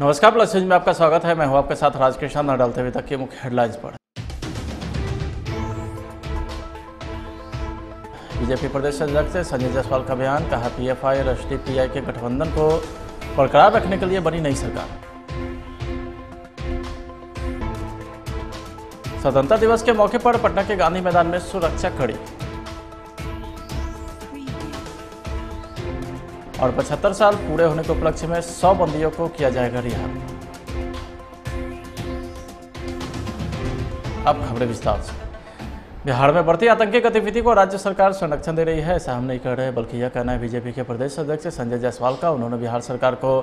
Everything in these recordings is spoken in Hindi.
नमस्कार, प्लस न्यूज में आपका स्वागत है। मैं हूं आपके साथ राजकृष्ण। न डालते हुए तक की मुख्य हेडलाइंस पर। बीजेपी प्रदेश अध्यक्ष संजय जायसवाल का बयान, कहा पीएफआई और एसडीपीआई के गठबंधन को बरकरार रखने के लिए बनी नई सरकार। स्वतंत्रता दिवस के मौके पर पटना के गांधी मैदान में सुरक्षा कड़ी और 75 साल पूरे होने के उपलक्ष्य में 100 बंदियों को किया जाएगा रिहा। अब खबरें विस्तार से। बिहार में बढ़ती आतंकी गतिविधि को राज्य सरकार संरक्षण दे रही है, ऐसा हम नहीं कह रहे, बल्कि यह कहना है बीजेपी के प्रदेश अध्यक्ष संजय जायसवाल का। उन्होंने बिहार सरकार को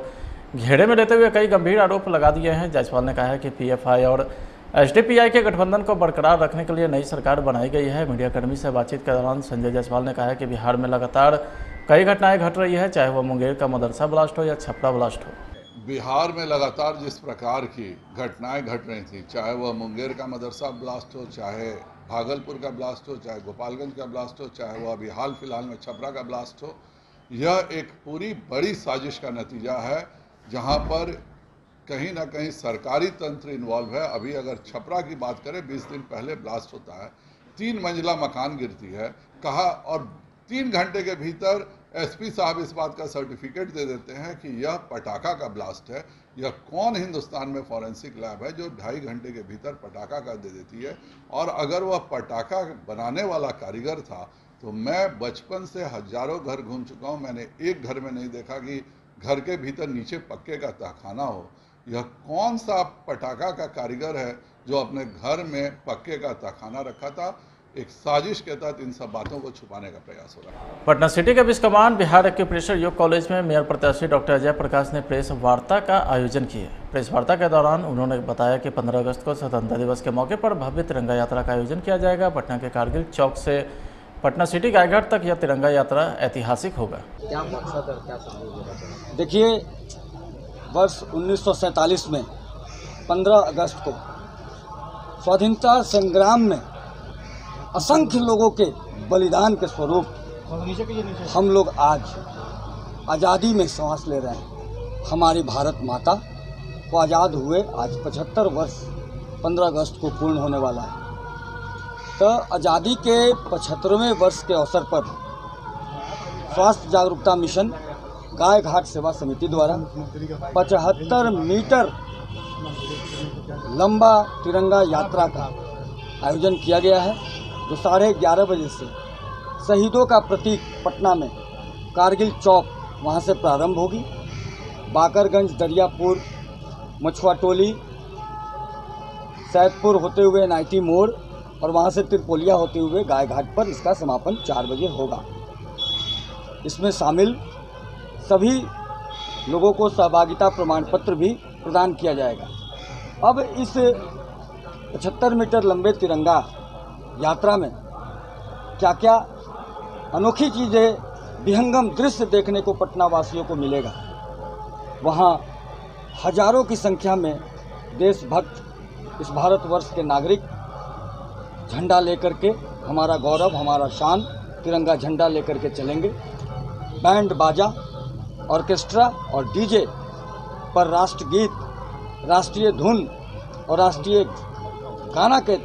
घेरे में लेते हुए कई गंभीर आरोप लगा दिए हैं। जायसवाल ने कहा है कि पीएफआई और एसडीपीआई के गठबंधन को बरकरार रखने के लिए नई सरकार बनाई गई है। मीडियाकर्मी से बातचीत के दौरान संजय जायसवाल ने कहा है कि बिहार में लगातार कई घटनाएं घट रही है, चाहे वह मुंगेर का मदरसा ब्लास्ट हो या छपरा ब्लास्ट हो। बिहार में लगातार जिस प्रकार की घटनाएं घट रही थी, चाहे वह मुंगेर का मदरसा ब्लास्ट हो, चाहे भागलपुर का ब्लास्ट हो, चाहे गोपालगंज का ब्लास्ट हो, चाहे वह अभी हाल फिलहाल में छपरा का ब्लास्ट हो, यह एक पूरी बड़ी साजिश का नतीजा है, जहां पर कहीं ना कहीं सरकारी तंत्र इन्वॉल्व है। अभी अगर छपरा की बात करें, 20 दिन पहले ब्लास्ट होता है, 3 मंजिला मकान गिरती है, कहा, और 3 घंटे के भीतर एसपी साहब इस बात का सर्टिफिकेट दे देते हैं कि यह पटाखा का ब्लास्ट है। यह कौन हिंदुस्तान में फॉरेंसिक लैब है जो 2.5 घंटे के भीतर पटाखा का दे देती है? और अगर वह पटाखा बनाने वाला कारीगर था, तो मैं बचपन से हजारों घर घूम चुका हूं, मैंने एक घर में नहीं देखा कि घर के भीतर नीचे पक्के का तहखाना हो। यह कौन सा पटाखा का कारीगर है जो अपने घर में पक्के का तहखाना रखा था? एक साजिश के तहत इन सब बातों को छुपाने का प्रयास हो रहा है। पटना सिटी के विश्व कमान बिहार एक्यूप्रेशर योग कॉलेज में मेयर प्रत्याशी डॉक्टर अजय प्रकाश ने प्रेस वार्ता का आयोजन किया। प्रेस वार्ता के दौरान उन्होंने बताया कि 15 अगस्त को स्वतंत्रता दिवस के मौके पर भव्य तिरंगा यात्रा का आयोजन किया जाएगा। पटना के कारगिल चौक से पटना सिटी गायघाट तक यह तिरंगा यात्रा ऐतिहासिक होगा। क्या मकसद और क्या संदेश? देखिए, वर्ष 1947 में 15 अगस्त को स्वाधीनता संग्राम में असंख्य लोगों के बलिदान के स्वरूप हम लोग आज आज़ादी में सांस ले रहे हैं। हमारी भारत माता को आज़ाद हुए आज 75 वर्ष 15 अगस्त को पूर्ण होने वाला है। तो आज़ादी के 75वें वर्ष के अवसर पर स्वास्थ्य जागरूकता मिशन गाय घाट सेवा समिति द्वारा 75 मीटर लंबा तिरंगा यात्रा का आयोजन किया गया है, जो 11:30 बजे से शहीदों का प्रतीक पटना में कारगिल चौक वहां से प्रारंभ होगी। बाकरगंज, दरियापुर, मछुआ टोली, सैदपुर होते हुए नाइटी मोड़ और वहां से तिरपोलिया होते हुए गाय घाट पर इसका समापन 4 बजे होगा। इसमें शामिल सभी लोगों को सहभागिता प्रमाण पत्र भी प्रदान किया जाएगा। अब इस 75 मीटर लंबे तिरंगा यात्रा में क्या क्या अनोखी चीज़ें, विहंगम दृश्य देखने को पटना वासियों को मिलेगा। वहाँ हजारों की संख्या में देशभक्त, इस भारतवर्ष के नागरिक झंडा लेकर के, हमारा गौरव, हमारा शान तिरंगा झंडा लेकर के चलेंगे। बैंड बाजा, ऑर्केस्ट्रा और डीजे पर राष्ट्रगीत, राष्ट्रीय धुन और राष्ट्रीय गाना के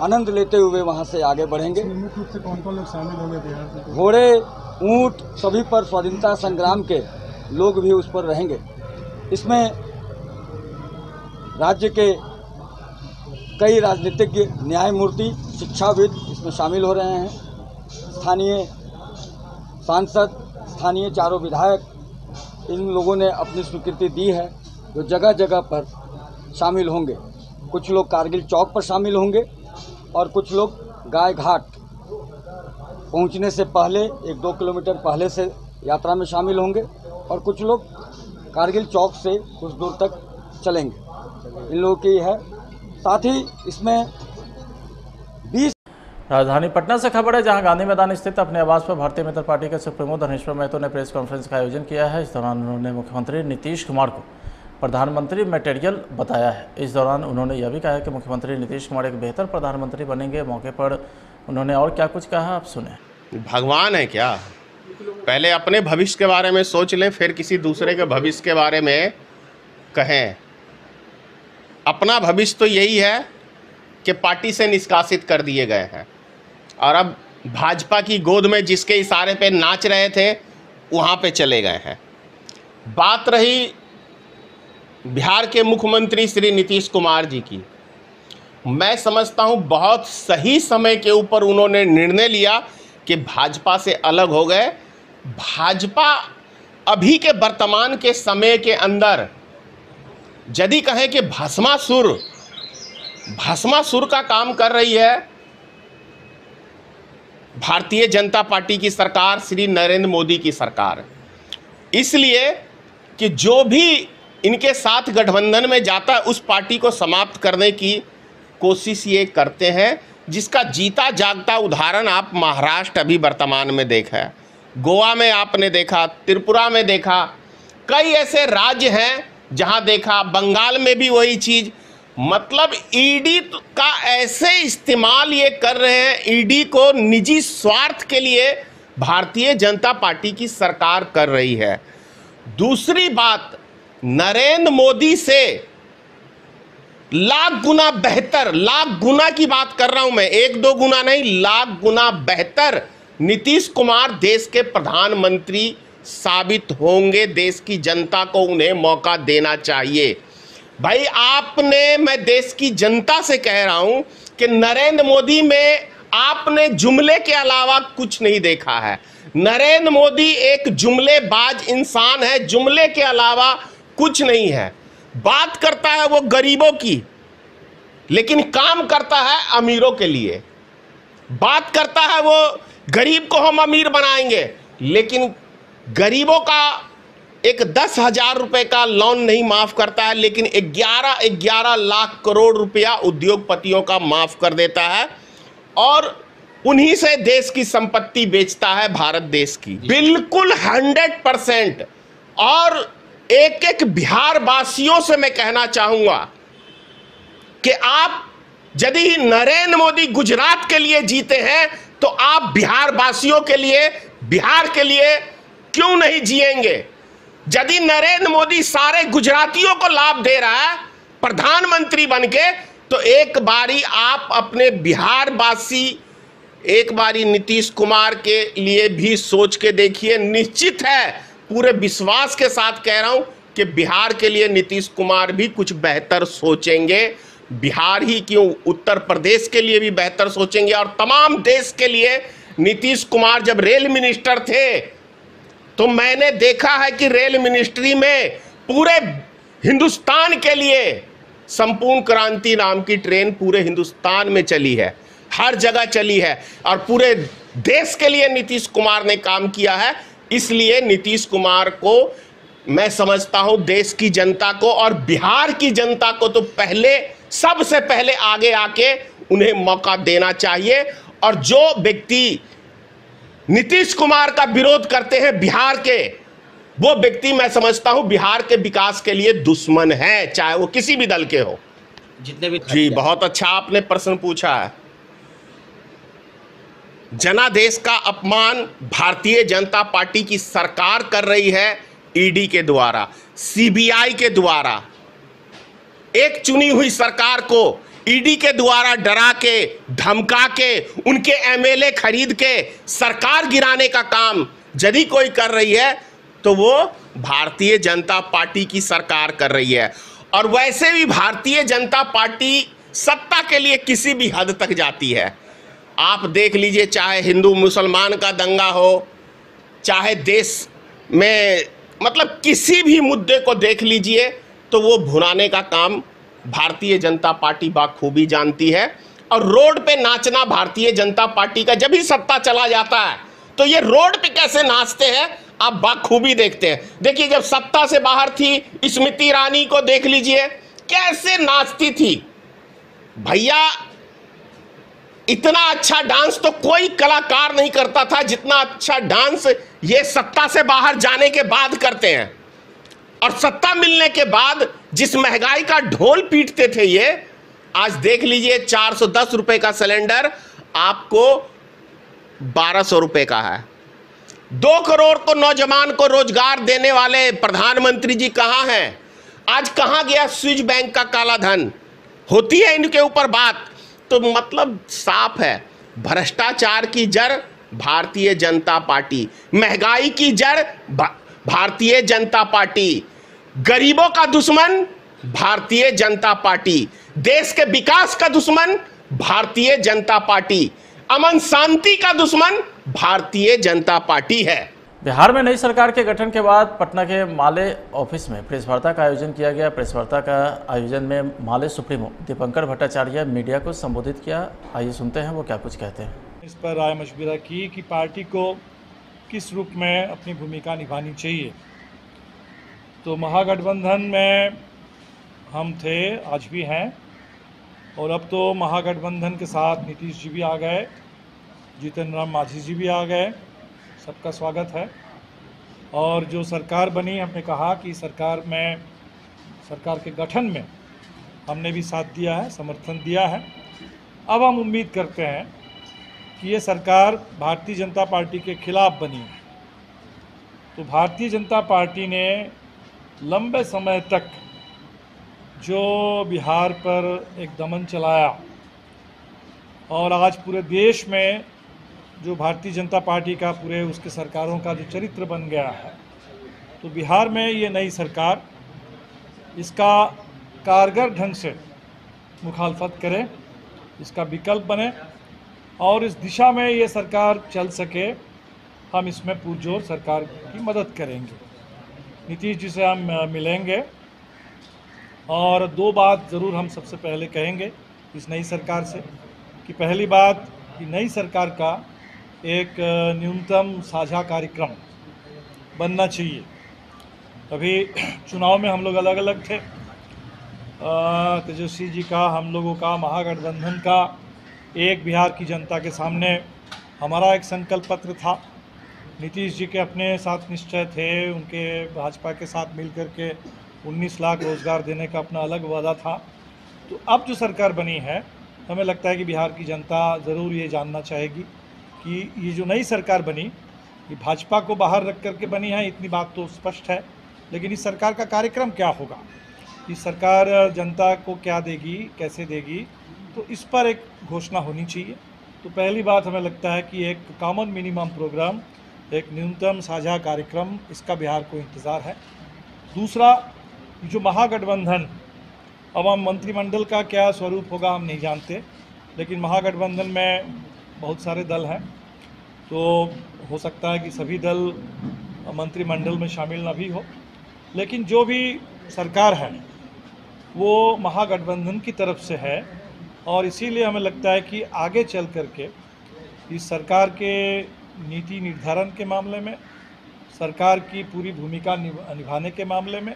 आनंद लेते हुए वहां से आगे बढ़ेंगे। मुख्य रूप से कौन-कौन लोग शामिल होंगे बिहार से? घोड़े, ऊंट, सभी पर स्वाधीनता संग्राम के लोग भी उस पर रहेंगे। इसमें राज्य के कई राजनीतिज्ञ, न्यायमूर्ति, शिक्षाविद इसमें शामिल हो रहे हैं। स्थानीय सांसद, स्थानीय चारों विधायक, इन लोगों ने अपनी स्वीकृति दी है, जो जगह जगह पर शामिल होंगे। कुछ लोग कारगिल चौक पर शामिल होंगे और कुछ लोग गाय घाट पहुंचने से पहले 1-2 किलोमीटर पहले से यात्रा में शामिल होंगे और कुछ लोग कारगिल चौक से कुछ दूर तक चलेंगे। इन लोगों की है। साथ ही इसमें 20 राजधानी पटना से खबर है, जहां गांधी मैदान स्थित अपने आवास पर भारतीय जनता पार्टी के सुप्रीमो धनेश्वर महतो ने प्रेस कॉन्फ्रेंस का आयोजन किया है। इस दौरान उन्होंने मुख्यमंत्री नीतीश कुमार को प्रधानमंत्री मटेरियल बताया है। इस दौरान उन्होंने यह भी कहा कि मुख्यमंत्री नीतीश कुमार एक बेहतर प्रधानमंत्री बनेंगे। मौके पर उन्होंने और क्या कुछ कहा, आप सुने। भगवान है क्या? पहले अपने भविष्य के बारे में सोच ले, फिर किसी दूसरे के भविष्य के बारे में कहें, अपना भविष्य तो यही है कि पार्टी से निष्कासित कर दिए गए हैं और अब भाजपा की गोद में जिसके इशारे पे नाच रहे थे वहाँ पे चले गए हैं। बात रही बिहार के मुख्यमंत्री श्री नीतीश कुमार जी की, मैं समझता हूँ बहुत सही समय के ऊपर उन्होंने निर्णय लिया कि भाजपा से अलग हो गए। भाजपा अभी के वर्तमान के समय के अंदर यदि कहें कि भस्मासुर का काम कर रही है भारतीय जनता पार्टी की सरकार, श्री नरेंद्र मोदी की सरकार। इसलिए कि जो भी इनके साथ गठबंधन में जाता है उस पार्टी को समाप्त करने की कोशिश ये करते हैं, जिसका जीता जागता उदाहरण आप महाराष्ट्र अभी वर्तमान में देखा है, गोवा में आपने देखा, त्रिपुरा में देखा, कई ऐसे राज्य हैं जहां देखा, बंगाल में भी वही चीज़। मतलब ईडी का ऐसे इस्तेमाल ये कर रहे हैं, ईडी को निजी स्वार्थ के लिए भारतीय जनता पार्टी की सरकार कर रही है। दूसरी बात, नरेंद्र मोदी से लाख गुना बेहतर, लाख गुना की बात कर रहा हूं मैं, 1-2 गुना नहीं, लाख गुना बेहतर नीतीश कुमार देश के प्रधानमंत्री साबित होंगे। देश की जनता को उन्हें मौका देना चाहिए। भाई आपने, मैं देश की जनता से कह रहा हूं कि नरेंद्र मोदी में आपने जुमले के अलावा कुछ नहीं देखा है। नरेंद्र मोदी एक जुमलेबाज इंसान है, जुमले के अलावा कुछ नहीं है। बात करता है वो गरीबों की, लेकिन काम करता है अमीरों के लिए। बात करता है वो गरीब को हम अमीर बनाएंगे, लेकिन गरीबों का एक 10,000 रुपए का लोन नहीं माफ करता है, लेकिन 11 लाख करोड़ रुपया उद्योगपतियों का माफ कर देता है और उन्हीं से देश की संपत्ति बेचता है, भारत देश की। बिल्कुल 100%। और एक एक बिहार वासियों से मैं कहना चाहूंगा कि आप यदि नरेंद्र मोदी गुजरात के लिए जीते हैं तो आप बिहार वासियों के लिए, बिहार के लिए क्यों नहीं जिएंगे? यदि नरेंद्र मोदी सारे गुजरातियों को लाभ दे रहा है प्रधानमंत्री बनके, तो एक बारी आप अपने बिहार वासी, एक बारी नीतीश कुमार के लिए भी सोच के देखिए। निश्चित है, पूरे विश्वास के साथ कह रहा हूं कि बिहार के लिए नीतीश कुमार भी कुछ बेहतर सोचेंगे। बिहार ही क्यों, उत्तर प्रदेश के लिए भी बेहतर सोचेंगे और तमाम देश के लिए। नीतीश कुमार जब रेल मिनिस्टर थे तो मैंने देखा है कि रेल मिनिस्ट्री में पूरे हिंदुस्तान के लिए संपूर्ण क्रांति नाम की ट्रेन पूरे हिंदुस्तान में चली है, हर जगह चली है और पूरे देश के लिए नीतीश कुमार ने काम किया है। इसलिए नीतीश कुमार को मैं समझता हूं देश की जनता को और बिहार की जनता को तो पहले, सबसे पहले आगे आके उन्हें मौका देना चाहिए। और जो व्यक्ति नीतीश कुमार का विरोध करते हैं बिहार के, वो व्यक्ति मैं समझता हूं बिहार के विकास के लिए दुश्मन है, चाहे वो किसी भी दल के हो। जितने भी जी, बहुत अच्छा आपने प्रश्न पूछा है। जनादेश का अपमान भारतीय जनता पार्टी की सरकार कर रही है, ईडी के द्वारा, सीबीआई के द्वारा। एक चुनी हुई सरकार को ईडी के द्वारा डरा के, धमका के, उनके एमएलए खरीद के सरकार गिराने का काम यदि कोई कर रही है तो वो भारतीय जनता पार्टी की सरकार कर रही है। और वैसे भी भारतीय जनता पार्टी सत्ता के लिए किसी भी हद तक जाती है। आप देख लीजिए, चाहे हिंदू मुसलमान का दंगा हो, चाहे देश में मतलब किसी भी मुद्दे को देख लीजिए, तो वो भुनाने का काम भारतीय जनता पार्टी बाखूबी जानती है। और रोड पे नाचना भारतीय जनता पार्टी का, जब ही सत्ता चला जाता है तो ये रोड पे कैसे नाचते हैं आप बाखूबी देखते हैं। देखिए, जब सत्ता से बाहर थी स्मृति ईरानी को देख लीजिए कैसे नाचती थी। भैया, इतना अच्छा डांस तो कोई कलाकार नहीं करता था जितना अच्छा डांस ये सत्ता से बाहर जाने के बाद करते हैं। और सत्ता मिलने के बाद जिस महंगाई का ढोल पीटते थे ये, आज देख लीजिए 410 रुपए का सिलेंडर आपको 1200 रुपए का है। 2 करोड़ को नौजवान को रोजगार देने वाले प्रधानमंत्री जी कहाँ हैं? आज कहां गया स्विस बैंक का काला धन? होती है इनके ऊपर बात। तो मतलब साफ है, भ्रष्टाचार की जड़ भारतीय जनता पार्टी, महंगाई की जड़ भारतीय जनता पार्टी, गरीबों का दुश्मन भारतीय जनता पार्टी, देश के विकास का दुश्मन भारतीय जनता पार्टी, अमन शांति का दुश्मन भारतीय जनता पार्टी है। बिहार में नई सरकार के गठन के बाद पटना के माले ऑफिस में प्रेस वार्ता का आयोजन किया गया। प्रेस वार्ता का आयोजन में माले सुप्रीमो दीपंकर भट्टाचार्य मीडिया को संबोधित किया। आइए सुनते हैं वो क्या कुछ कहते हैं। इस पर राय मशविरा की कि पार्टी को किस रूप में अपनी भूमिका निभानी चाहिए। तो महागठबंधन में हम थे, आज भी हैं, और अब तो महागठबंधन के साथ नीतीश जी भी आ गए, जीतन राम मांझी जी भी आ गए। सबका स्वागत है। और जो सरकार बनी, हमने कहा कि सरकार के गठन में हमने भी साथ दिया है, समर्थन दिया है। अब हम उम्मीद करते हैं कि ये सरकार भारतीय जनता पार्टी के खिलाफ बनी है। तो भारतीय जनता पार्टी ने लंबे समय तक जो बिहार पर एक दमन चलाया और आज पूरे देश में जो भारतीय जनता पार्टी का पूरे उसके सरकारों का जो चरित्र बन गया है, तो बिहार में ये नई सरकार इसका कारगर ढंग से मुखालफत करे, इसका विकल्प बने और इस दिशा में ये सरकार चल सके। हम इसमें पुरजोर सरकार की मदद करेंगे। नीतीश जी से हम मिलेंगे और दो बात ज़रूर हम सबसे पहले कहेंगे इस नई सरकार से कि पहली बात कि नई सरकार का एक न्यूनतम साझा कार्यक्रम बनना चाहिए। अभी चुनाव में हम लोग अलग अलग थे, तेजस्वी जी का, हम लोगों का, महागठबंधन का। एक बिहार की जनता के सामने हमारा एक संकल्प पत्र था। नीतीश जी के अपने साथ निश्चय थे, उनके भाजपा के साथ मिलकर के 19 लाख रोजगार देने का अपना अलग वादा था। तो अब जो सरकार बनी है, हमें लगता है कि बिहार की जनता ज़रूर ये जानना चाहेगी कि ये जो नई सरकार बनी, ये भाजपा को बाहर रख करके बनी है, इतनी बात तो स्पष्ट है। लेकिन इस सरकार का कार्यक्रम क्या होगा, इस सरकार जनता को क्या देगी, कैसे देगी, तो इस पर एक घोषणा होनी चाहिए। तो पहली बात हमें लगता है कि एक कॉमन मिनिमम प्रोग्राम, एक न्यूनतम साझा कार्यक्रम, इसका बिहार को इंतज़ार है। दूसरा, जो महागठबंधन, अब हम मंत्रिमंडल का क्या स्वरूप होगा हम नहीं जानते, लेकिन महागठबंधन में बहुत सारे दल हैं, तो हो सकता है कि सभी दल मंत्रिमंडल में शामिल न भी हो, लेकिन जो भी सरकार है वो महागठबंधन की तरफ से है और इसीलिए हमें लगता है कि आगे चल करके इस सरकार के नीति निर्धारण के मामले में, सरकार की पूरी भूमिका निभाने के मामले में,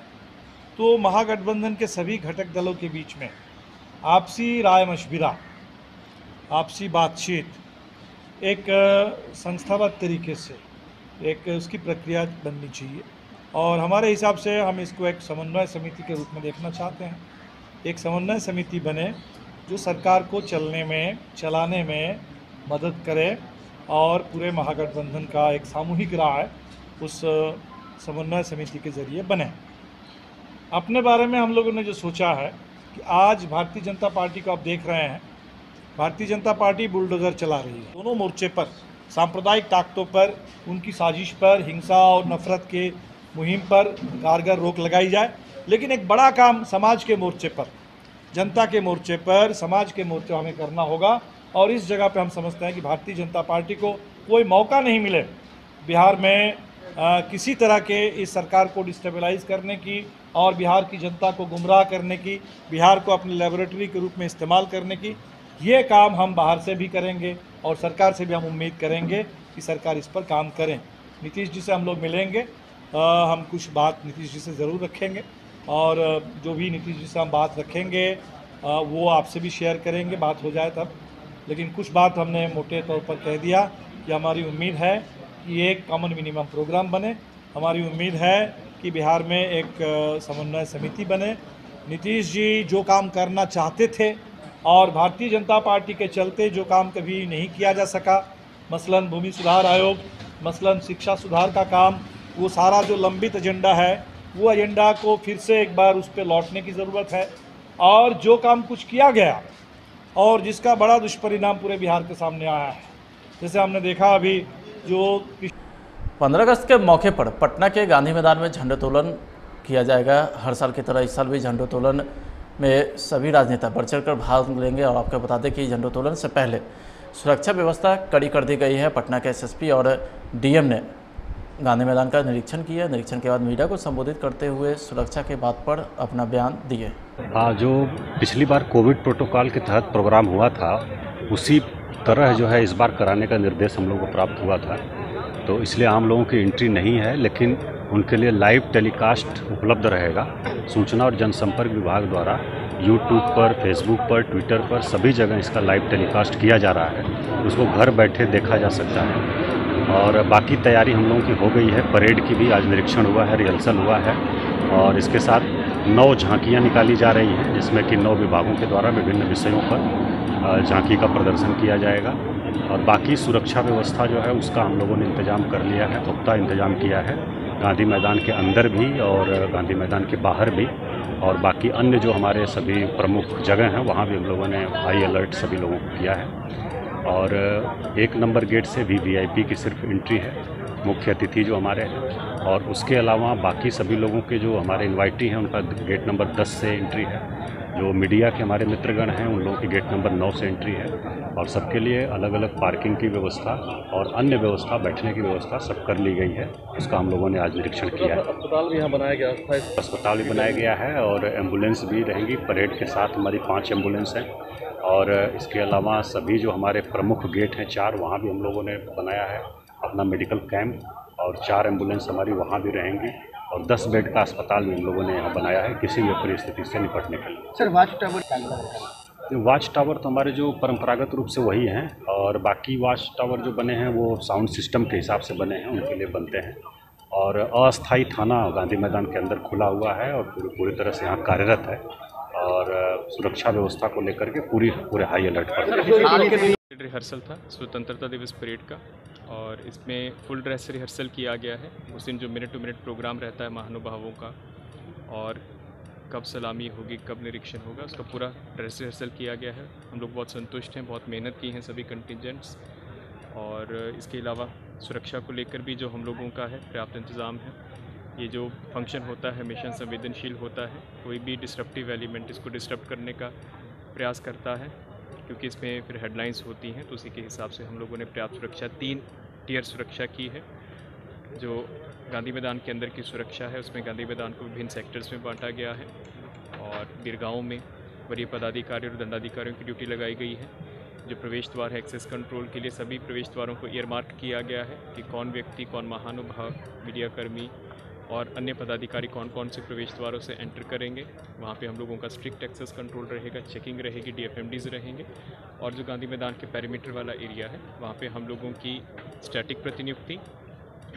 तो महागठबंधन के सभी घटक दलों के बीच में आपसी राय मशविरा, आपसी बातचीत, एक संस्थागत तरीके से एक उसकी प्रक्रिया बननी चाहिए। और हमारे हिसाब से हम इसको एक समन्वय समिति के रूप में देखना चाहते हैं। एक समन्वय समिति बने जो सरकार को चलाने में मदद करे और पूरे महागठबंधन का एक सामूहिक राय उस समन्वय समिति के ज़रिए बने। अपने बारे में हम लोगों ने जो सोचा है कि आज भारतीय जनता पार्टी को आप देख रहे हैं, भारतीय जनता पार्टी बुलडोज़र चला रही है। दोनों मोर्चे पर, सांप्रदायिक ताकतों पर, उनकी साजिश पर, हिंसा और नफरत के मुहिम पर कारगर रोक लगाई जाए। लेकिन एक बड़ा काम समाज के मोर्चे पर, जनता के मोर्चे पर, समाज के मोर्चे हमें करना होगा। और इस जगह पे हम समझते हैं कि भारतीय जनता पार्टी को कोई मौका नहीं मिले बिहार में किसी तरह के इस सरकार को डिस्टेबलाइज करने की और बिहार की जनता को गुमराह करने की, बिहार को अपने लेबोरेटरी के रूप में इस्तेमाल करने की। ये काम हम बाहर से भी करेंगे और सरकार से भी हम उम्मीद करेंगे कि सरकार इस पर काम करें। नीतीश जी से हम लोग मिलेंगे, हम कुछ बात नीतीश जी से ज़रूर रखेंगे और जो भी नीतीश जी से हम बात रखेंगे वो आपसे भी शेयर करेंगे, बात हो जाए तब। लेकिन कुछ बात हमने मोटे तौर पर कह दिया कि हमारी उम्मीद है कि एक कॉमन मिनिमम प्रोग्राम बने। हमारी उम्मीद है कि बिहार में एक समन्वय समिति बने। नीतीश जी जो काम करना चाहते थे और भारतीय जनता पार्टी के चलते जो काम कभी नहीं किया जा सका, मसलन भूमि सुधार आयोग, मसलन शिक्षा सुधार का काम, वो सारा जो लंबित एजेंडा है वो एजेंडा को फिर से एक बार उस पर लौटने की ज़रूरत है। और जो काम कुछ किया गया और जिसका बड़ा दुष्परिणाम पूरे बिहार के सामने आया है, जैसे हमने देखा अभी जो 15 अगस्त के मौके पर पटना के गांधी मैदान में झंडोत्तोलन किया जाएगा। हर साल की तरह इस साल भी झंडोत्तोलन में सभी राजनेता बढ़ चढ़कर भाग लेंगे। और आपको बता दें कि झंडोत्तोलन से पहले सुरक्षा व्यवस्था कड़ी कर दी गई है। पटना के एसएसपी और डीएम ने गांधी मैदान का निरीक्षण किया। निरीक्षण के बाद मीडिया को संबोधित करते हुए सुरक्षा के बात पर अपना बयान दिए। हाँ, जो पिछली बार कोविड प्रोटोकॉल के तहत प्रोग्राम हुआ था उसी तरह जो है इस बार कराने का निर्देश हम लोग को प्राप्त हुआ था। तो इसलिए आम लोगों की एंट्री नहीं है, लेकिन उनके लिए लाइव टेलीकास्ट उपलब्ध रहेगा। सूचना और जनसंपर्क विभाग द्वारा यूट्यूब पर, फेसबुक पर, ट्विटर पर सभी जगह इसका लाइव टेलीकास्ट किया जा रहा है। उसको घर बैठे देखा जा सकता है। और बाकी तैयारी हम लोगों की हो गई है। परेड की भी आज निरीक्षण हुआ है, रिहर्सल हुआ है। और इसके साथ 9 झांकियाँ निकाली जा रही हैं, जिसमें कि 9 विभागों के द्वारा विभिन्न विषयों पर झांकी का प्रदर्शन किया जाएगा। और बाकी सुरक्षा व्यवस्था जो है उसका हम लोगों ने इंतजाम कर लिया है, पुख्ता इंतजाम किया है, गांधी मैदान के अंदर भी और गांधी मैदान के बाहर भी। और बाकी अन्य जो हमारे सभी प्रमुख जगह हैं वहाँ भी हम लोगों ने हाई अलर्ट सभी लोगों को किया है। और 1 नंबर गेट से भी वीआईपी की सिर्फ एंट्री है, मुख्य अतिथि जो हमारे हैं। और उसके अलावा बाकी सभी लोगों के जो हमारे इनवाइटी हैं उनका गेट नंबर 10 से एंट्री है। जो मीडिया के हमारे मित्रगण हैं उन लोगों की गेट नंबर 9 से एंट्री है। और सबके लिए अलग अलग पार्किंग की व्यवस्था और अन्य व्यवस्था, बैठने की व्यवस्था सब कर ली गई है। उसका हम लोगों ने आज निरीक्षण किया है। अस्पताल भी यहाँ बनाया गया है। अस्पताल भी बनाया गया है और एम्बुलेंस भी रहेंगी। परेड के साथ हमारी 5 एम्बुलेंस हैं। और इसके अलावा सभी जो हमारे प्रमुख गेट हैं 4, वहाँ भी हम लोगों ने बनाया है अपना मेडिकल कैंप। और 4 एम्बुलेंस हमारी वहाँ भी रहेंगी। और 10 बेड का अस्पताल भी हम लोगों ने यहाँ बनाया है किसी भी परिस्थिति से निपटने के लिए। सर, वाच टावर तो हमारे जो परंपरागत रूप से वही हैं। और बाकी वाच टावर जो बने हैं वो साउंड सिस्टम के हिसाब से बने हैं, उनके लिए बनते हैं। और अस्थायी थाना गांधी मैदान के अंदर खुला हुआ है और पूरी तरह से यहाँ कार्यरत है। और सुरक्षा व्यवस्था को लेकर के पूरे हाई अलर्ट पर। रिहर्सल था स्वतंत्रता दिवस परेड का और इसमें फुल ड्रेस रिहर्सल किया गया है। उस दिन जो मिनट टू मिनट प्रोग्राम रहता है महानुभावों का और कब सलामी होगी, कब निरीक्षण होगा, उसका पूरा ड्रेस रिहर्सल किया गया है। हम लोग बहुत संतुष्ट हैं, बहुत मेहनत की हैं सभी कंटिजेंट्स। और इसके अलावा सुरक्षा को लेकर भी जो हम लोगों का है पर्याप्त इंतज़ाम है। ये जो फंक्शन होता है हमेशा संवेदनशील होता है। कोई भी डिस्ट्रप्टिव एलिमेंट इसको डिस्टर्ब करने का प्रयास करता है, क्योंकि इसमें फिर हेडलाइंस होती हैं। तो उसी के हिसाब से हम लोगों ने पर्याप्त सुरक्षा 3 टियर सुरक्षा की है। जो गांधी मैदान के अंदर की सुरक्षा है उसमें गांधी मैदान को विभिन्न सेक्टर्स में बांटा गया है। और गिरगांव में वरीय पदाधिकारी और दंडाधिकारियों की ड्यूटी लगाई गई है। जो प्रवेश द्वार है एक्सेस कंट्रोल के लिए सभी प्रवेश द्वारों को ईयरमार्क किया गया है कि कौन व्यक्ति, कौन महानुभाव, मीडियाकर्मी और अन्य पदाधिकारी कौन कौन से प्रवेश द्वारों से एंटर करेंगे। वहाँ पे हम लोगों का स्ट्रिक्ट एक्सेस कंट्रोल रहेगा, चेकिंग रहेगी, डीएफएमडीज रहेंगे। और जो गांधी मैदान के पेरीमीटर वाला एरिया है वहाँ पे हम लोगों की स्टैटिक प्रतिनियुक्ति,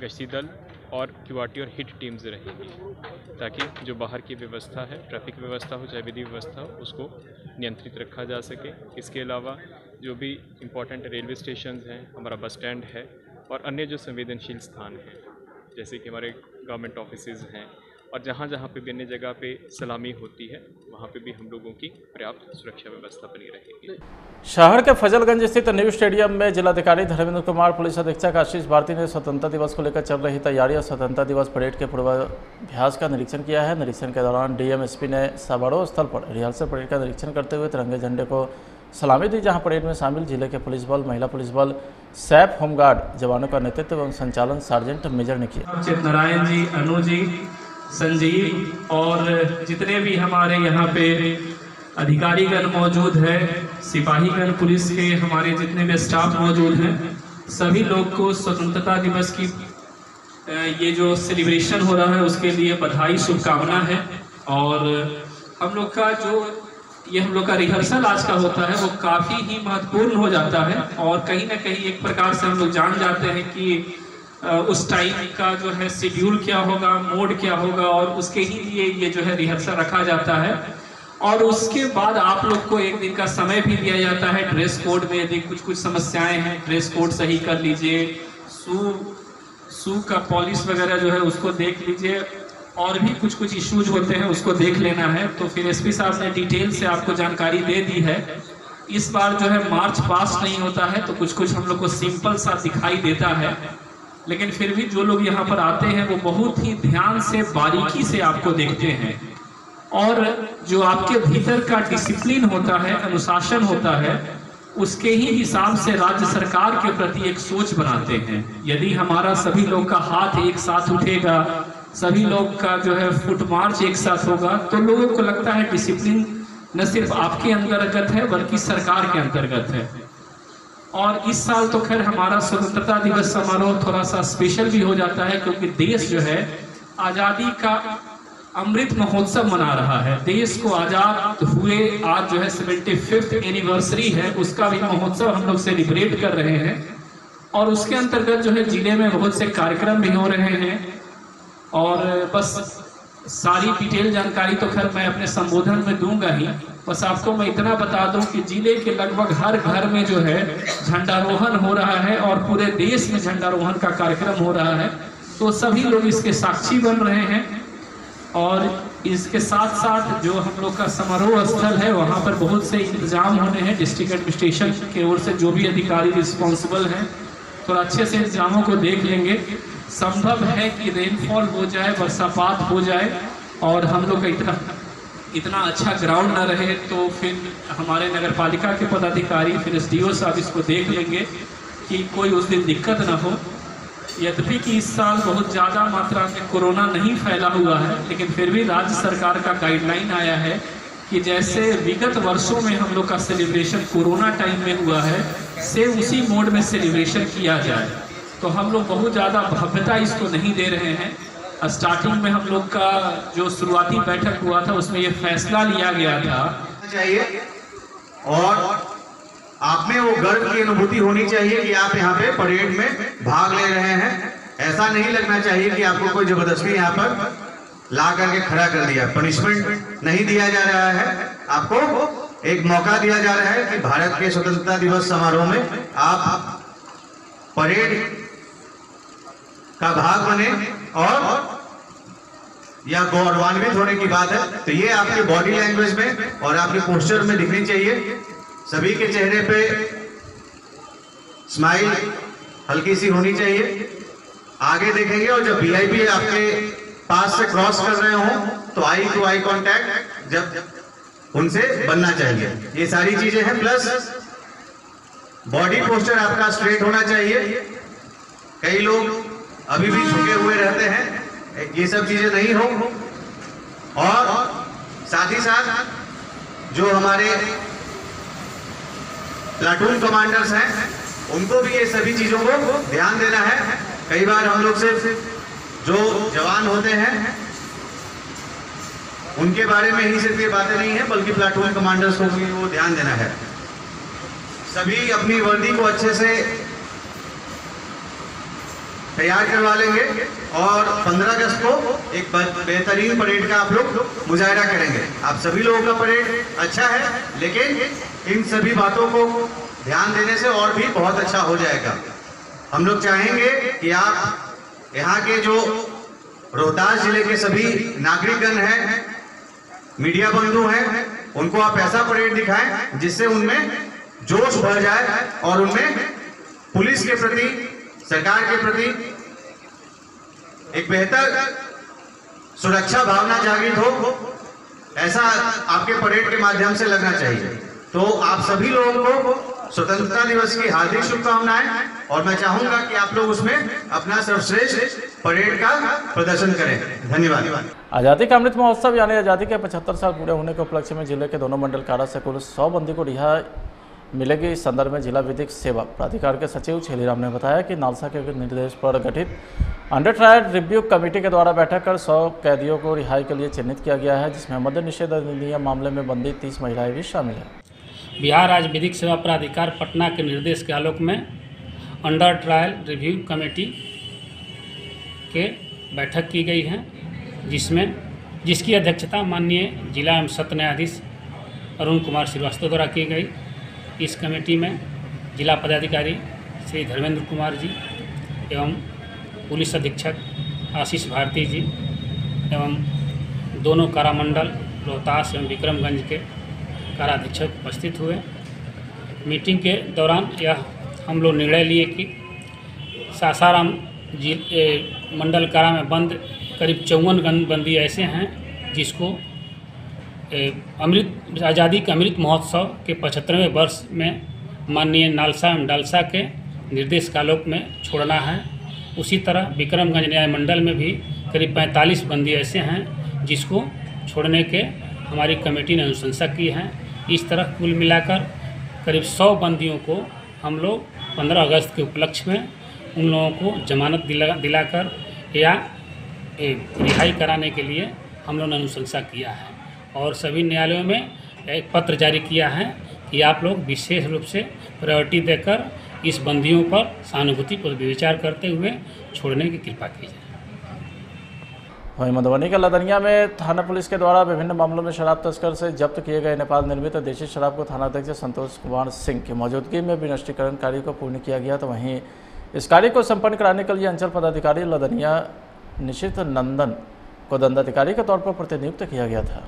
गश्ती दल और क्यूआरटी और हिट टीम्स रहेंगी, ताकि जो बाहर की व्यवस्था है, ट्रैफिक व्यवस्था हो चाहे विधि व्यवस्था हो, उसको नियंत्रित रखा जा सके। इसके अलावा जो भी इम्पोर्टेंट रेलवे स्टेशन हैं, हमारा बस स्टैंड है और अन्य जो संवेदनशील स्थान हैं जैसे कि हमारे गवर्नमेंट ऑफिसेज हैं और जहाँ जहाँ पे भी अन्य जगह पे सलामी होती है वहाँ पे भी हम लोगों की पर्याप्त सुरक्षा व्यवस्था बनी रहेगी। शहर के फजलगंज स्थित न्यू स्टेडियम में जिलाधिकारी धर्मेंद्र कुमार, पुलिस अधीक्षक आशीष भारती ने स्वतंत्रता दिवस को लेकर चल रही तैयारी और स्वतंत्रता दिवस परेड के पूर्वाभ्यास का निरीक्षण किया है। निरीक्षण के दौरान डीएमएसपी ने समारोह स्थल पर रिहर्सल परेड का निरीक्षण करते हुए तिरंगे झंडे को सलामी दी, जहां परेड में शामिल जिले के पुलिस बल, महिला पुलिस बल, सैप होमगार्ड जवानों का नेतृत्व एवं संचालन सार्जेंट मेजर ने किया। चितनारायण जी, अनु जी, संजीव और जितने भी हमारे यहाँ पे अधिकारीगण मौजूद है, सिपाहीगण पुलिस के हमारे जितने भी स्टाफ मौजूद हैं, सभी लोग को स्वतंत्रता दिवस की ये जो सेलिब्रेशन हो रहा है उसके लिए बधाई, शुभकामना है। और हम लोग का हम लोग का रिहर्सल आज का होता है वो काफ़ी ही महत्वपूर्ण हो जाता है और कहीं ना कहीं एक प्रकार से हम लोग जान जाते हैं कि उस टाइम का जो है शेड्यूल क्या होगा, मोड क्या होगा और उसके ही लिए ये जो है रिहर्सल रखा जाता है। और उसके बाद आप लोग को एक दिन का समय भी दिया जाता है। ड्रेस कोड में यदि कुछ समस्याएं हैं, ड्रेस कोड सही कर लीजिए, शू का पॉलिश वगैरह जो है उसको देख लीजिए। और भी कुछ इश्यूज होते हैं उसको देख लेना है। तो फिर एसपी साहब ने डिटेल से आपको जानकारी दे दी है। इस बार जो है मार्च पास नहीं होता है तो कुछ हम लोग को सिंपल सा दिखाई देता है, लेकिन फिर भी जो लोग यहाँ पर आते हैं वो बहुत ही ध्यान से बारीकी से आपको देखते हैं और जो आपके भीतर का डिसिप्लिन होता है, अनुशासन होता है, उसके ही हिसाब से राज्य सरकार के प्रति एक सोच बनाते हैं। यदि हमारा सभी लोग का हाथ एक साथ उठेगा, सभी लोग का जो है फुट मार्च एक साथ होगा, तो लोगों को लगता है डिसिप्लिन न सिर्फ आपके अंतर्गत है बल्कि सरकार के अंतर्गत है। और इस साल तो खैर हमारा स्वतंत्रता दिवस समारोह थोड़ा सा स्पेशल भी हो जाता है, क्योंकि देश जो है आज़ादी का अमृत महोत्सव मना रहा है। देश को आज़ाद हुए आज जो है 75th एनिवर्सरी है, उसका भी महोत्सव हम लोग सेलिब्रेट कर रहे हैं और उसके अंतर्गत जो है जिले में बहुत से कार्यक्रम भी हो रहे हैं। और बस सारी डिटेल जानकारी तो खैर मैं अपने संबोधन में दूंगा ही, बस आपको मैं इतना बता दूं कि जिले के लगभग हर घर में जो है झंडारोहण हो रहा है और पूरे देश में झंडारोहण का कार्यक्रम हो रहा है, तो सभी लोग इसके साक्षी बन रहे हैं। और इसके साथ साथ जो हम लोग का समारोह स्थल है वहाँ पर बहुत से इंतजाम होने हैं। डिस्ट्रिक्ट एडमिनिस्ट्रेशन की ओर से जो भी अधिकारी रिस्पॉन्सिबल हैं थोड़ा अच्छे से इंतजामों को देख लेंगे। संभव है कि रेनफॉल हो जाए, वर्षापात हो जाए और हम लोग का इतना अच्छा ग्राउंड ना रहे तो फिर हमारे नगर पालिका के पदाधिकारी फिर एसडीओ साहब इसको देख लेंगे कि कोई उस दिन दिक्कत ना हो। यद्यपि कि इस साल बहुत ज़्यादा मात्रा में कोरोना नहीं फैला हुआ है, लेकिन फिर भी राज्य सरकार का गाइडलाइन आया है कि जैसे विगत वर्षों में हम लोग का सेलिब्रेशन कोरोना टाइम में हुआ है, सेम उसी मोड में सेलिब्रेशन किया जाए। तो हम लोग बहुत ज़्यादा भव्यता इसको नहीं दे रहे हैं। स्टार्टिंग में हम लोग का जो शुरुआती बैठक हुआ था उसमें ये फैसला लिया गया था चाहिए और आप में वो गर्व की अनुभूति होनी चाहिए कि आप यहाँ पे परेड में भाग ले रहे हैं। ऐसा नहीं लगना चाहिए कि आपको कोई जबरदस्ती यहाँ पर ला करके खड़ा कर दिया। पनिशमेंट नहीं दिया जा रहा है, आपको एक मौका दिया जा रहा है कि भारत के स्वतंत्रता दिवस समारोह में आप परेड का भाग बने और या गौरवान्वित होने की बात है। तो ये आपके बॉडी लैंग्वेज में और आपके पोस्चर में दिखनी चाहिए। सभी के चेहरे पे स्माइल हल्की सी होनी चाहिए। आगे देखेंगे और जब वीआईपी आपके पास से क्रॉस कर रहे हो तो आई टू आई कांटेक्ट जब उनसे बनना चाहिए। ये सारी चीजें हैं, प्लस बॉडी पोस्चर आपका स्ट्रेट होना चाहिए। कई लोग अभी भी झुके हुए रहते हैं, ये सब चीजें नहीं हो। और साथ ही साथ जो हमारे प्लाटून कमांडर्स हैं उनको भी ये सभी चीजों को ध्यान देना है। कई बार हम लोग सिर्फ जो जवान होते हैं उनके बारे में ही सिर्फ ये बातें नहीं है, बल्कि प्लाटून कमांडर्स को भी वो ध्यान देना है। सभी अपनी वर्दी को अच्छे से तैयार करवा लेंगे और 15 अगस्त को एक बेहतरीन परेड का आप लोग मुजाहरा करेंगे। आप सभी लोगों का परेड अच्छा है, लेकिन इन सभी बातों को ध्यान देने से और भी बहुत अच्छा हो जाएगा। हम लोग चाहेंगे कि आप यहाँ के जो रोहतास जिले के सभी नागरिकगण हैं, मीडिया बंधु हैं, उनको आप ऐसा परेड दिखाएं जिससे उनमें जोश भर जाए और उनमें पुलिस के प्रति, सरकार के प्रति एक बेहतर सुरक्षा भावना जागृत हो। ऐसा आपके परेड के माध्यम से लगना चाहिए। तो आप सभी लोगों को स्वतंत्रता दिवस की हार्दिक शुभकामनाएं और मैं चाहूंगा कि आप लोग उसमें अपना सर्वश्रेष्ठ परेड का प्रदर्शन करें। धन्यवाद। आज़ादी का अमृत महोत्सव यानी आज़ादी के 75 साल पूरे होने के उपलक्ष्य में जिले के दोनों मंडल कारा से कुल 100 बंदी को रिहा मिलेगी। इस संदर्भ में जिला विधिक सेवा प्राधिकार के सचिव छेलीराम ने बताया कि नालसा के निर्देश पर गठित अंडर ट्रायल रिव्यू कमेटी के द्वारा बैठक कर 100 कैदियों को रिहाई के लिए चिन्हित किया गया है, जिसमें मद्य निषेध अधिनियम मामले में बंदी 30 महिलाएं भी शामिल हैं। बिहार राज्य विधिक सेवा प्राधिकार पटना के निर्देश के आलोक में अंडर ट्रायल रिव्यू कमेटी के बैठक की गई है, जिसकी अध्यक्षता माननीय जिला एवं सत्र न्यायाधीश अरुण कुमार श्रीवास्तव द्वारा की गई। इस कमेटी में जिला पदाधिकारी श्री धर्मेंद्र कुमार जी एवं पुलिस अधीक्षक आशीष भारती जी, एवं दोनों कारामंडल रोहतास एवं विक्रमगंज के काराधीक्षक उपस्थित हुए। मीटिंग के दौरान यह हम लोग निर्णय लिए कि सासाराम मंडल कारा में बंद करीब 54 बंदी ऐसे हैं जिसको अमृत आज़ादी के अमृत महोत्सव के 75वें वर्ष में माननीय नालसा एवं डालसा के निर्देश कालोक में छोड़ना है। उसी तरह विक्रमगंज न्याय मंडल में भी करीब 45 बंदी ऐसे हैं जिसको छोड़ने के हमारी कमेटी ने अनुशंसा की है। इस तरह कुल मिलाकर करीब 100 बंदियों को हम लोग 15 अगस्त के उपलक्ष्य में उन लोगों को जमानत दिलाकर या रिहाई कराने के लिए हम लोगों ने अनुशंसा किया है और सभी न्यायालयों में एक पत्र जारी किया है कि आप लोग विशेष रूप से प्रायोरिटी देकर इस बंदियों पर सहानुभूति पर विचार करते हुए छोड़ने की कृपा कीजिए। वहीं मधुबनी के लदनिया में थाना पुलिस के द्वारा विभिन्न मामलों में शराब तस्कर से जब्त किए गए नेपाल निर्मित देशी शराब को थानाध्यक्ष संतोष कुमार सिंह की मौजूदगी में विनष्टीकरण कार्य को पूर्ण किया गया। तो वहीं इस कार्य को संपन्न कराने के लिए अंचल पदाधिकारी लदनिया निशित नंदन को दंडाधिकारी के तौर पर प्रतिनियुक्त किया गया था।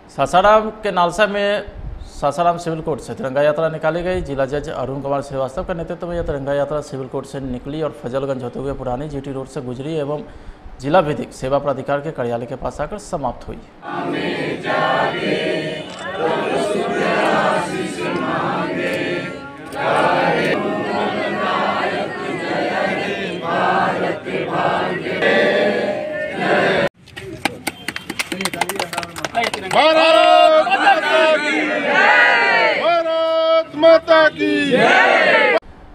सासाराम के नालसा में सासाराम सिविल कोर्ट से तिरंगा यात्रा निकाली गई। जिला जज अरुण कुमार श्रीवास्तव के नेतृत्व में यह तिरंगा यात्रा सिविल कोर्ट से निकली और फजलगंज होते हुए पुरानी जीटी रोड से गुजरी एवं जिला विधिक सेवा प्राधिकार के कार्यालय के पास आकर समाप्त हुई। भारत माता की।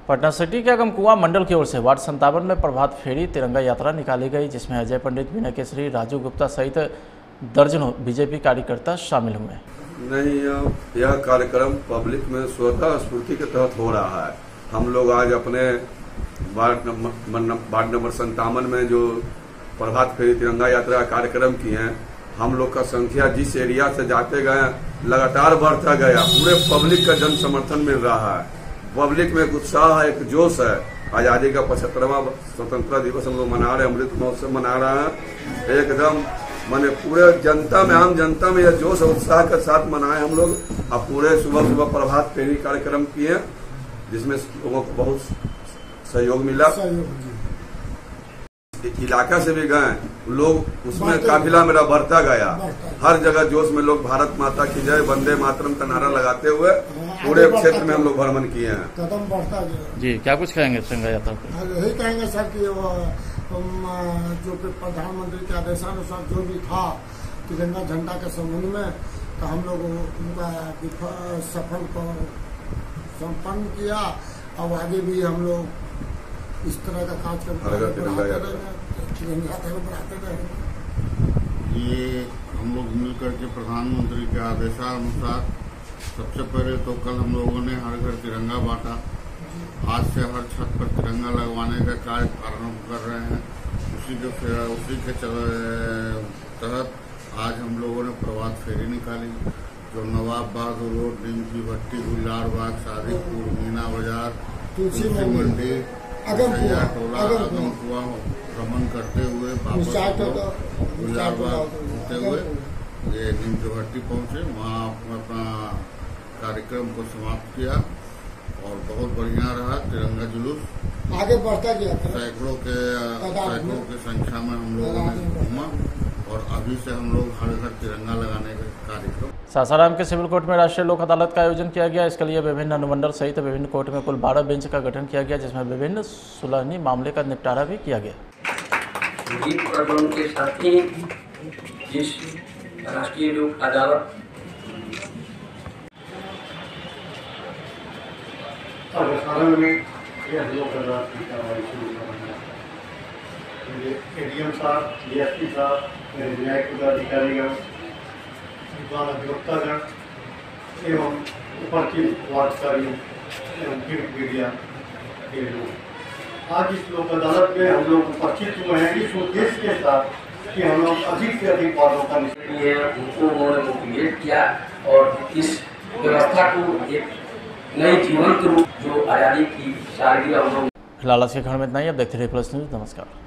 पटना सिटी के अगमकुआं मंडल की ओर से वार्ड 57 में प्रभात फेरी तिरंगा यात्रा निकाली गई, जिसमें अजय पंडित, विनय केसरी, राजू गुप्ता सहित दर्जनों बीजेपी कार्यकर्ता शामिल हुए। नहीं, यह कार्यक्रम पब्लिक में स्वतः स्फूर्ति के तहत हो रहा है। हम लोग आज अपने वार्ड नंबर 57 में जो प्रभात फेरी तिरंगा यात्रा कार्यक्रम किए हैं, हम लोग का संख्या जिस एरिया से जाते गए लगातार बढ़ता गया। पूरे पब्लिक का जन समर्थन मिल रहा है। पब्लिक में एक उत्साह है, एक जोश है। आजादी का 75वां स्वतंत्रता दिवस हम लोग मना रहे हैं, अमृत महोत्सव मना रहे हैं। एकदम माने पूरे जनता में, आम जनता में यह जोश और उत्साह के साथ मनाए हम लोग। अब पूरे सुबह सुबह प्रभात फेरी कार्यक्रम किए जिसमें लोगों को बहुत सहयोग मिला। इलाका से भी गए लोग, उसमें काफिला मेरा बढ़ता गया। हर जगह जोश में लोग भारत माता की जय, वंदे मातरम का नारा लगाते हुए पूरे क्षेत्र में हम लोग भ्रमण किए हैं। कदम बढ़ता गया। जी, क्या कुछ कहेंगे तिरंगा यात्रा पर? यही कहेंगे सर कि जो प्रधानमंत्री के आदेशानुसार जो भी था तिरंगा झंडा के संबंध में, तो हम लोग उनका सफल को संपन्न किया। अब आगे भी हम लोग इस तरह का कार्यक्रम बढ़ाते रहेंगे। ये हम लोग मिलकर के प्रधानमंत्री के आदेशानुसार सबसे पहले तो कल हम लोगों ने हर घर तिरंगा बांटा। आज से हर छत पर तिरंगा लगवाने का कार्य प्रारंभ कर रहे हैं। उसी के तहत आज हम लोगों ने प्रभात फेरी निकाली, जो नवाब बहादुर रोड, नीमची भट्टी, गुलजारबाग, शादीपुर, मीना बाजार, तुलसी मंडी, अगमकुआं भ्रमण करते हुए वापस गुलजारबाग होते हुए ये नीमची भट्टी पहुंचे। वहाँ अपना कार्यक्रम को समाप्त किया और बहुत बढ़िया रहा। तिरंगा जुलूस आगे बढ़ता गया। सैकड़ों के संख्या में हम लोगों ने घूमा और अभी से हम लोग हर घर तिरंगा लगाने का कार्यक्रम। सासाराम के सिविल कोर्ट में राष्ट्रीय लोक अदालत का आयोजन किया गया। इसके लिए विभिन्न अनुमंडल सहित विभिन्न कोर्ट में कुल 12 बेंच का गठन किया गया, जिसमें विभिन्न सुलहनी मामले का निपटारा भी किया गया। के साथ ही जिस राष्ट्रीय लोक अदालत एडीएम साहब, डीएसपी साहब, न्यायिक पदाधिकारीगण, विद्वान अधिवक्तागण एवं उपस्थित वार्डकारियों एवं प्रिंट मीडिया के लोग, आज इस लोक अदालत में हम लोग उपस्थित हुए हैं इस उद्देश्य के साथ कि हम लोग अधिक से अधिक वार्डों का निष्कर्ष है, उनको उन्होंने मोटिवेट किया और इस व्यवस्था को एक नई जीवंत रूप जो आज़ादी की सालगिरह हम लोग। फिलहाल आज के खंड में इतना ही। अब देखते रहिए प्लस न्यूज़। नमस्कार।